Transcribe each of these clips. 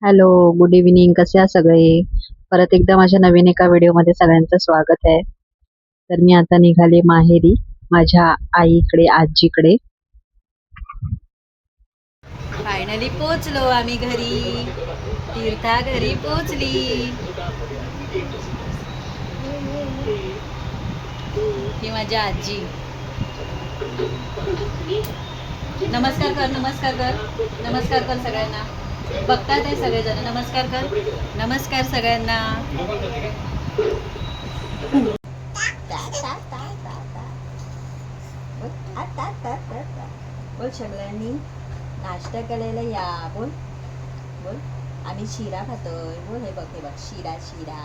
Hello, good evening. कसे आहात सगळे? परत एकदा माझ्या नवीन एका व्हिडिओमध्ये सगळ्यांचं स्वागत आहे. तर मी आता निघाले माहेरी माझ्या आईकडे, आजीकडे. फायनली पोचलो आम्ही घरी. तीर्था घरी पोचली. ही माझी आजी. नमस्कार कर, नमस्कार कर, नमस्कार कर सगळ्यांना. बघतात आहे सगळेजण. नमस्कार कर, नमस्कार सगळ्यांना. बोल सगळ्यांनी नाश्ता करायला या. बोल बोल. आम्ही शिरा खातोय. बोल. हे बघ, हे बघ, शिरा शिरा.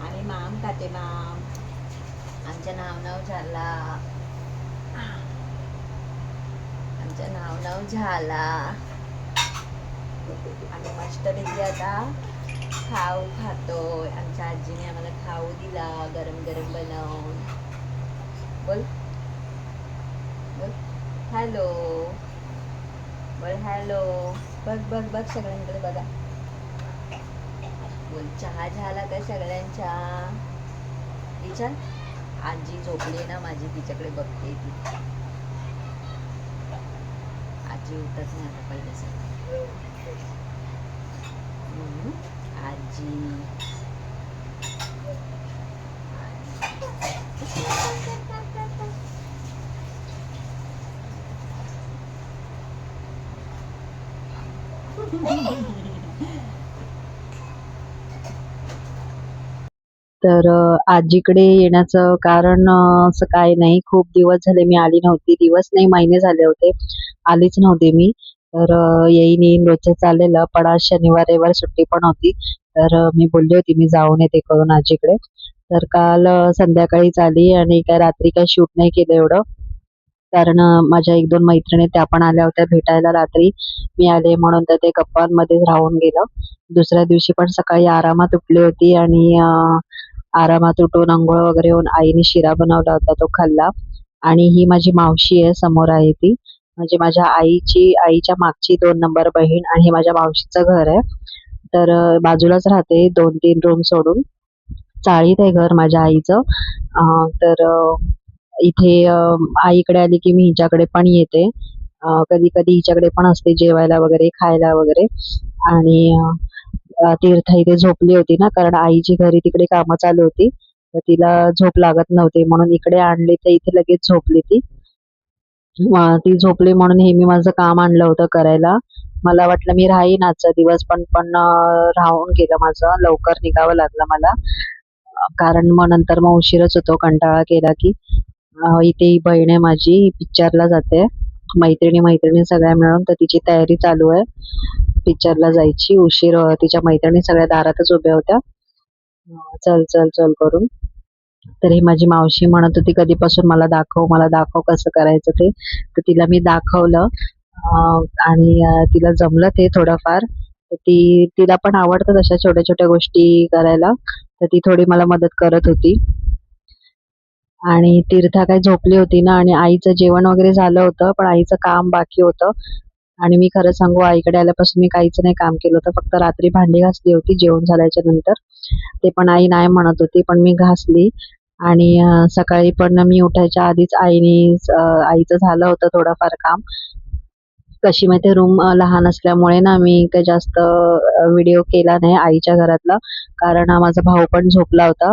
आम्ही माम खाते, माम. आमचं नाव नाव झाला. आमचं नाव नाव झाला. आम्ही मस्तपैकी आता खाऊ खातोय. आमच्या आजीने आम्हाला खाऊ दिला गरम गरम बनवून. बोल बोल हॅलो. बोल हॅलो. बघ बघ बघ, सगळ्यांकडे बघा. बोल, चहा झाला का सगळ्यांचा? विचार. आजी झोपली ना माझी, तिच्याकडे बघते ती. आजी उठत नाही आता पहिल्यासारखं. आजी तर आजीकडे येण्याचं कारण असं काय नाही. खूप दिवस झाले मी आली नव्हती. दिवस नाही, महिने झाले होते. आलीच नव्हते मी. तर येईन रोजचं चाललेलं, पण आज शनिवार रविवार सुट्टी पण होती. तर मी बोलली होती मी जाऊन येते करून आजीकडे. तर काल संध्याकाळीच आली आणि काय रात्री काय शूट नाही केलं एवढं. कारण माझ्या 1-2 मैत्रिणी त्या पण आल्या होत्या भेटायला रात्री. मी आले म्हणून तर ते गप्पांमध्येच राहून गेलं. दुसऱ्या दिवशी पण सकाळी आरामात उठली होती आणि आरामात उठून अंघोळ वगैरे होऊन आईने शिरा बनवला होता, तो खाल्ला. आणि ही माझी मावशी आहे, समोर आहे ती. म्हणजे माझ्या आईच्या मागची 2 नंबर बहीण आणि हे माझ्या मावशीचं घर आहे. तर बाजूलाच राहते 2-3 रूम सोडून. चाळीत आहे घर माझ्या आईचं. तर इथे आईकडे आली की मी हिच्याकडे पण येते. कधी-कधी हिच्याकडे पण असते जेवायला वगैरे, खायला वगैरे. आणि तीर्था इथे झोपली होती ना, कारण आईची घरी तिकडे कामं चालू होती. तर तिला झोप लागत नव्हती म्हणून इकडे आणली, तर इथे लगेच झोपली ती. ती झोपली म्हणून हे मी माझं काम आणलं होतं करायला. मला वाटलं मी राहीन आजचा दिवस, पण राहून गेलं माझं. लवकर निघावं लागलं मला. कारण मग नंतर उशीरच होतो कंटाळा केला की. इथे ही बहीण आहे माझी, पिक्चरला जाते. मैत्रिणी सगळ्या मिळून. तर तिची तयारी चालू आहे पिक्चरला जायची. उशीर तिच्या मैत्रिणी सगळ्या दारातच उभ्या होत्या. चल चल चल करून. तर ही माझी मावशी म्हणत होती कधीपासून मला दाखव कसं करायचं ते. तर तिला मी दाखवलं. आणि तिला जमलं ते थोडंफार. तर तिला पण आवडतं तशा छोट्या छोट्या गोष्टी करायला. तर ती थोडी मला मदत करत होती. आणि तीर्था काय झोपली होती ना, आणि आईचं जेवण वगैरे झालं होतं, पण आईचं काम बाकी होतं. आणि मी खरं सांगू, आईकडे आल्यापासून मी काहीच नाही काम केलं होतं. फक्त रात्री भांडी घासली होती जेवण झाल्याच्या नंतर. ते पण आई नाही म्हणत होती, पण मी घासली. आणि सकाळी पण मी उठायच्या आधीच आईचं झालं होतं थोडंफार काम. कशी माहिती रूम लहान असल्यामुळे ना मी काही जास्त व्हिडिओ केला नाही आईच्या घरातला. कारण माझा भाऊ पण झोपला होता.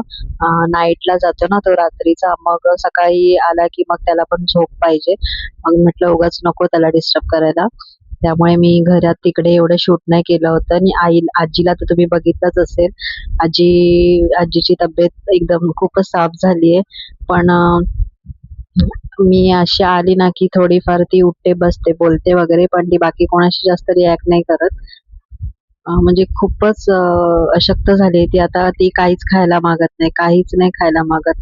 नाईटला जातो ना तो रात्रीचा. मग सकाळी आला की मग त्याला पण झोप पाहिजे. मग म्हटलं उगाच नको त्याला डिस्टर्ब करायला. त्यामुळे मी घरात तिकडे एवढं शूट नाही केलं होतं. आणि आजीला तर तुम्ही बघितलंच असेल. आजीची तब्येत एकदम खूपच साफ झाली आहे. पण मी अशी आली ना की थोडीफार ती उठते, बसते, बोलते वगैरे, पण ती बाकी कोणाशी जास्त रिॲक्ट नाही करत. म्हणजे खूपच अशक्त झाली ती आता. ती काहीच खायला मागत नाही, काहीच नाही खायला मागत.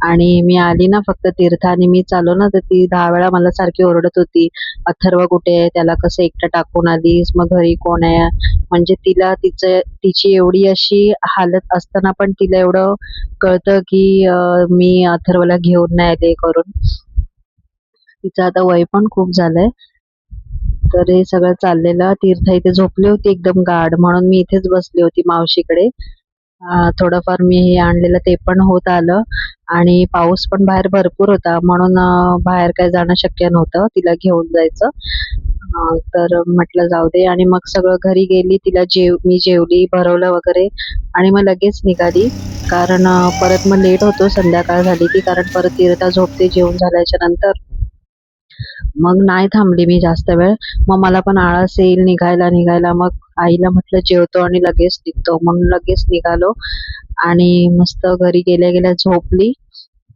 आणि मी आली ना, फक्त तीर्था आणि मीच आलो ना, तर ती 10 वेळा मला सारखी ओरडत होती, "अथर्व कुठे आहे? त्याला कसं एकटं टाकून आलीस? मग घरी कोण आहे?" म्हणजे तिची एवढी अशी हालत असताना पण तिला एवढं कळतं की मी अथर्वला घेऊन नाही आले करून. तिचं आता वय पण खूप झालंय. तर हे सगळं चाललेलं. तीर्था इथे झोपली होती एकदम गाढ, म्हणून मी इथेच बसली होती मावशीकडे. थोडंफार मी हे आणलेलं ते पण होत आलं आणि पाऊस पण बाहेर भरपूर होता, म्हणून बाहेर काय जाणं शक्य नव्हतं तिला घेऊन जायचं. तर म्हटलं जाऊ दे आणि मग सगळं घरी गेली. मी जेवली, भरवलं वगैरे आणि मग लगेच निघाली. कारण परत मग लेट होतो संध्याकाळ झाली की, कारण परत तीर्था झोपते जेवून झाल्याच्या नंतर. मग नाही थांबली मी जास्त वेळ. मग मला पण आळस येईल निघायला. मग आईला म्हटलं जेवतो आणि लगेच निघतो, म्हणून लगेच निघालो आणि मस्त घरी गेल्या झोपली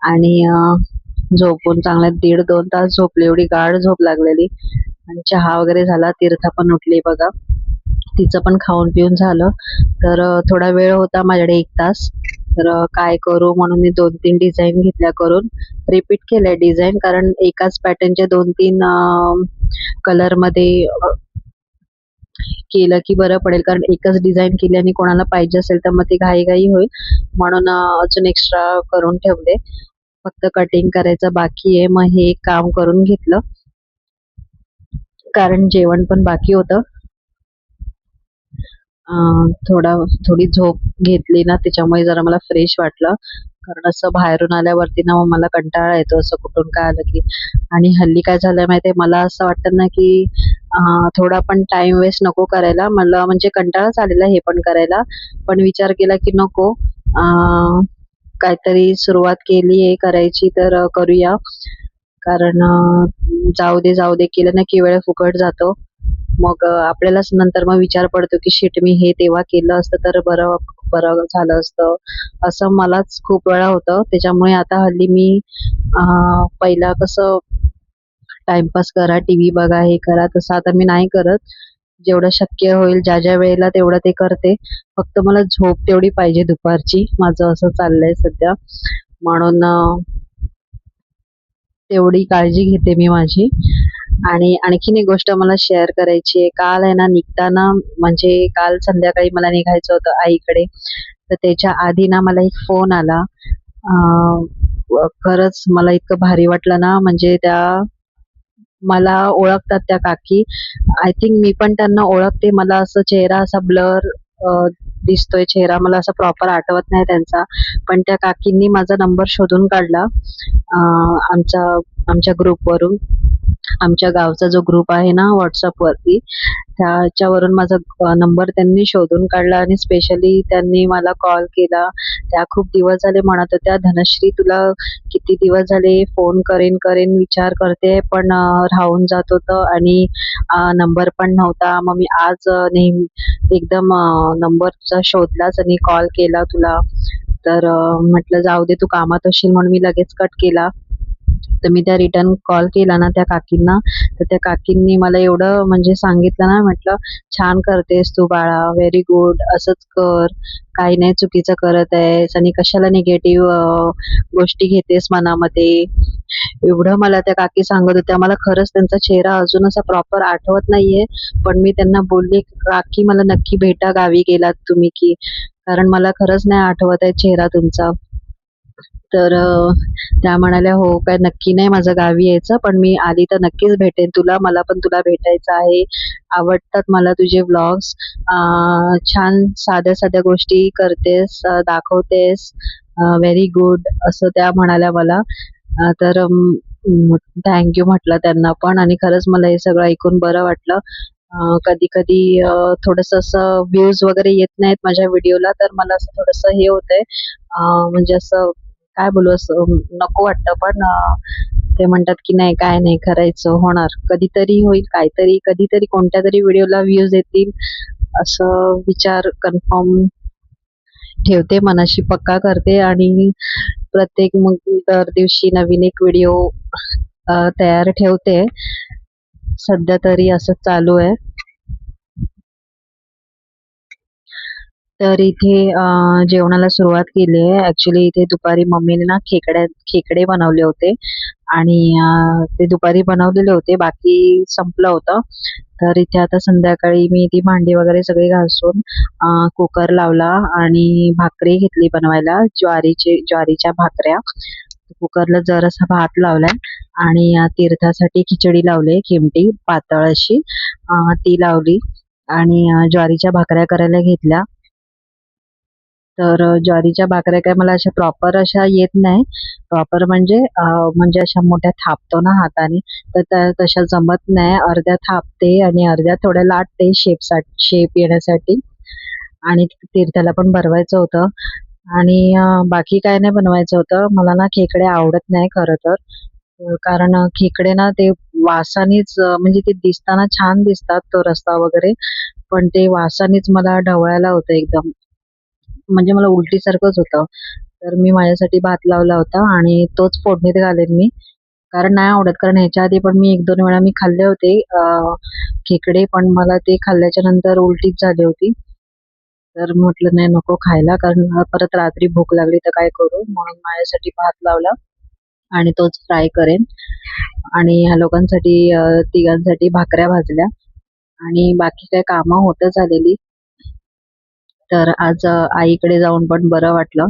आणि झोपून चांगल्या 1.5-2 तास झोपली. एवढी गाढ झोप लागलेली आणि चहा वगैरे झाला. तीर्था पण उठली बघा. तिचं पण खाऊन पिऊन झालं. तर थोडा वेळ होता माझ्याकडे 1 तास. तर काय करू म्हणून मी 2-3 डिझाईन घेतल्या करून. रिपीट केल्या डिझाईन, कारण एकाच पॅटर्नच्या 2-3 कलरमध्ये केलं की बरं पडेल. कारण एकच डिझाईन केली आणि कोणाला पाहिजे असेल तर मग ती घाई होईल. म्हणून अजून एक्स्ट्रा करून ठेवले. फक्त कटिंग करायचं बाकी आहे. मग हे एक काम करून घेतलं, कारण जेवण पण बाकी होतं. थोडी झोप घेतली ना, त्याच्यामुळे जरा मला फ्रेश वाटलं. कारण असं बाहेरून आल्यावरती ना मग मला कंटाळा येतो असं कुठून काय आलं की. आणि हल्ली काय झालंय माहितीये, मला असं वाटतं ना की थोडा पण टाइम वेस्ट नको करायला. मला म्हणजे कंटाळाच आलेला हे पण करायला, पण विचार केला की नको, काहीतरी सुरुवात केलीये करायची तर करूया. कारण जाऊ दे केलं ना की वेळ फुकट जातो. मग आपल्यालाच नंतर मग विचार पडतो की शिट, मी हे तेव्हा केलं असतं तर बरं बरं झालं असतं. असं मलाच खूप वेळा होतं. त्याच्यामुळे आता हल्ली मी पहिला कसं टाइमपास करा, टीव्ही बघा, हे करा, तसं आता मी नाही करत. जेवढं शक्य होईल ज्या वेळेला तेवढं ते करते. फक्त मला झोप तेवढी पाहिजे दुपारची. माझं असं चाललंय सध्या. म्हणून तेवढी काळजी घेते मी माझी. आणि आणखीन एक गोष्ट मला शेअर करायची आहे. काल आहे ना निघताना, म्हणजे काल संध्याकाळी मला निघायचं होतं आईकडे. तर त्याच्या आधी ना मला एक फोन आला. खरंच मला इतकं भारी वाटलं ना, म्हणजे त्या मला ओळखतात त्या काकी. आय थिंक मी पण त्यांना ओळखते. मला असं चेहरा असा ब्लर दिसतोय चेहरा. मला असं प्रॉपर आठवत नाही त्यांचा. पण त्या काकींनी माझा नंबर शोधून काढला आमच्या ग्रुपवरून. आमच्या गावचा जो ग्रुप आहे ना WhatsAppवरती, त्याच्यावरून माझा नंबर त्यांनी शोधून काढला आणि स्पेशली त्यांनी मला कॉल केला. त्या खूप दिवस झाले म्हणत होत्या, धनश्री तुला किती दिवस झाले फोन करेन विचार करते, पण राहून जात होतं आणि नंबर पण नव्हता. मग मी आज नेहमी एकदम नंबर तुझा शोधलाच आणि कॉल केला तुला. तर म्हटलं जाऊ दे, तू कामात असशील म्हणून मी लगेच कट केला. तर मी त्या रिटर्न कॉल केला ना त्या काकींना, तर त्या काकींनी मला एवढं म्हणजे सांगितलं ना, म्हटलं छान करतेस तू बाळा, व्हेरी गुड, असंच कर, काही नाही चुकीचं करत आहेस आणि कशाला निगेटिव्ह गोष्टी घेतेस मनामध्ये. एवढं मला त्या काकी सांगत होत्या. मला खरंच त्यांचा चेहरा अजून असा प्रॉपर आठवत नाहीये, पण मी त्यांना बोलली, काकी मला नक्की भेटा, गावी गेलात तुम्ही की, कारण मला खरंच नाही आठवत आहे चेहरा तुमचा. तर त्या म्हणाल्या, हो काय, नक्की नाही माझं गावी यायचं, पण मी आली तर नक्कीच भेटेन तुला. मला पण तुला भेटायचं आहे. आवडतात मला तुझे व्लॉग्स. छान साध्या गोष्टी करतेस, दाखवतेस. व्हेरी गुड असं त्या म्हणाल्या मला. तर थँक म्हटलं त्यांना पण. आणि खरंच मला हे सगळं ऐकून बरं वाटलं. कधी-कधी थोडंसं असं व्ह्यूज वगैरे येत नाहीत माझ्या व्हिडिओला, तर मला असं थोडंसं हे होतंय. म्हणजे असं काय बोलू, असं नको वाटतं. पण ते म्हणतात की नाही, काय नाही, करायचं, होणार. कधीतरी होईल काहीतरी, कधीतरी कोणत्यातरी व्हिडिओला व्ह्यूज येतील असं विचार कन्फर्म ठेवते, मनाशी पक्का करते आणि प्रत्येक मग दर दिवशी नवीन एक व्हिडिओ तयार ठेवते. सध्या तरी असं चालू आहे. तर इथे जेवणाला सुरुवात केली आहे. ॲक्चुअली इथे दुपारी मम्मीने ना खेकडे बनवले होते आणि ते दुपारी बनवलेले होते, बाकी संपलं होतं. तर इथे आता संध्याकाळी मी ती भांडी वगैरे सगळी घासून कुकर लावला आणि भाकरी घेतली बनवायला, ज्वारीच्या भाकऱ्या. कुकरला जरासा भात लावलाय आणि तीर्थासाठी खिचडी लावली खिमटी पातळ अशी ती लावली आणि ज्वारीच्या भाकऱ्या करायला घेतल्या. तर ज्वारीच्या भाकऱ्या काय मला अशा प्रॉपर अशा येत नाही. प्रॉपर म्हणजे अशा मोठ्या थापतो ना हाताने, तर त्या तशा जमत नाही. अर्ध्या थापते आणि अर्ध्या थोड्या लाटते शेप येण्यासाठी. आणि तीर्थाला पण भरवायचं होतं आणि बाकी काय नाही बनवायचं होतं. मला ना खेकडे आवडत नाही खरं तर. कारण खेकडे ना ते वासानेच म्हणजे ते दिसताना छान दिसतात तो रस्सा वगैरे, पण ते वासानेच मला ढवळायला होतं एकदम. म्हणजे मला उलटीसारखंच होतं. तर मी माझ्यासाठी भात लावला होता आणि तोच फोडणीत घालेन मी. कारण नाही आवडत. कारण ह्याच्या आधी पण मी 1-2 वेळा मी खाल्ले होते खेकडे, पण मला ते खाल्ल्याच्या नंतर उलटीच झाली होती. तर म्हटलं नाही नको खायला, कारण परत रात्री भूक लागली तर काय करू? म्हणून माझ्यासाठी भात लावला आणि तोच फ्राय करेन आणि ह्या लोकांसाठी तिघांसाठी भाकऱ्या भाजल्या आणि बाकी काही कामं होतच आलेली. तर आज आईकडे जाऊन पण बरं वाटलं.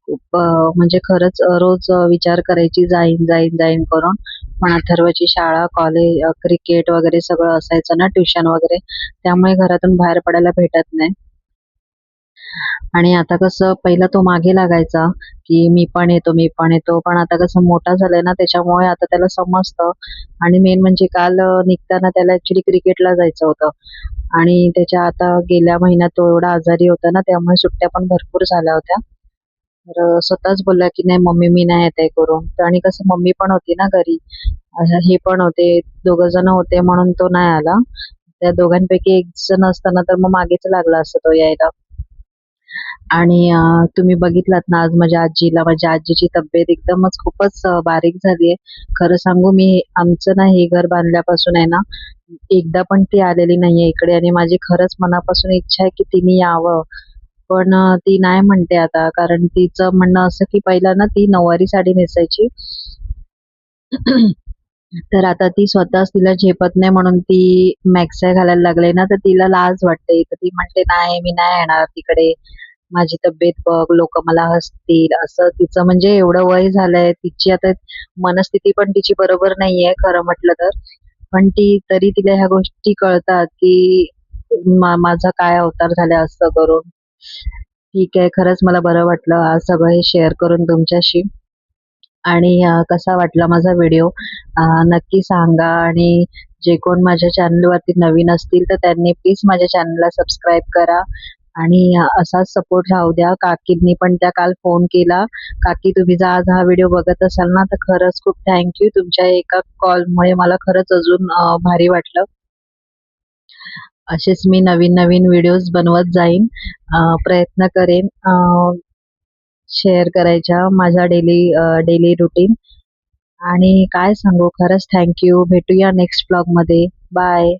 खूप म्हणजे खरंच रोज विचार करायची जाईन, जाईन, जाईन करून. पण अथर्वची शाळा, कॉलेज, क्रिकेट वगैरे सगळं असायचं ना, ट्युशन वगैरे. त्यामुळे घरातून बाहेर पडायला भेटत नाही. आणि आता कसं पहिला तो मागे लागायचा, की मी पण येतो, मी पण येतो. पण आता कसं मोठा झालाय ना, त्याच्यामुळे आता त्याला समजतं. आणि मेन म्हणजे काल निघताना त्याला ॲक्चुअली क्रिकेटला जायचं होतं आणि त्याच्या आता गेल्या महिन्यात तो एवढा आजारी होता ना, त्यामुळे सुट्ट्या पण भरपूर झाल्या होत्या. तर स्वतःच बोलला, की "नाही मम्मी मी नाही येत आहे करून." तर आणि कसं मम्मी पण होती ना घरी. हे पण होते, दोघं जण होते म्हणून तो नाही आला. त्या दोघांपैकी एक जण असता ना, तर मग मागेच लागला असता तो यायला. आणि तुम्ही बघितलात ना आज माझ्या आजीची तब्येत एकदमच खूपच बारीक झाली आहे. खरं सांगू मी आमचं ना हे घर बांधल्यापासून आहे ना, एकदा पण ती आलेली नाहीये इकडे आणि माझी खरंच मनापासून इच्छा आहे की तिने यावं. पण ती नाही म्हणते आता, कारण तिचं म्हणणं असं की पहिला ना ती नऊवारी साडी नेसायची. तर आता ती स्वतःच तिला झेपत नाही म्हणून ती मॅक्सी घालायला लागली ना, तर तिला लाज वाटते. तर ती म्हणते, "नाही, मी नाही येणार तिकडे. माझी तब्येत बघ, लोकं मला हसतील." असं तिचं म्हणजे एवढं वय झालंय. तिची आता मनस्थिती पण तिची बरोबर नाहीये खरं म्हटलं तर. पण ती तरी तिला ह्या गोष्टी कळतात, की माझा काय अवतार झालाय असं करून. ठीक आहे, खरंच मला बरं वाटलं आज सगळं हे शेअर करून तुमच्याशी. आणि कसा वाटला माझा व्हिडिओ नक्की सांगा आणि जे कोण माझ्या चॅनलवरती नवीन असतील तर त्यांनी प्लीज माझ्या चॅनलला सबस्क्राईब करा आणि असाच सपोर्ट राहू द्या. काकींनी पण त्या काल फोन केला. "काकी तुम्ही जर आज हा व्हिडिओ बघत असाल ना, तर खरंच खूप थँक यू. तुमच्या एका कॉलमुळे मला खरंच अजून भारी वाटलं." असेच मी नवीन-नवीन व्हिडिओज बनवत जाईन. प्रयत्न करेन शेअर करायच्या माझा डेली रुटीन. आणि काय सांगू खरंच थँक यू. भेटूया नेक्स्ट ब्लॉगमध्ये. बाय.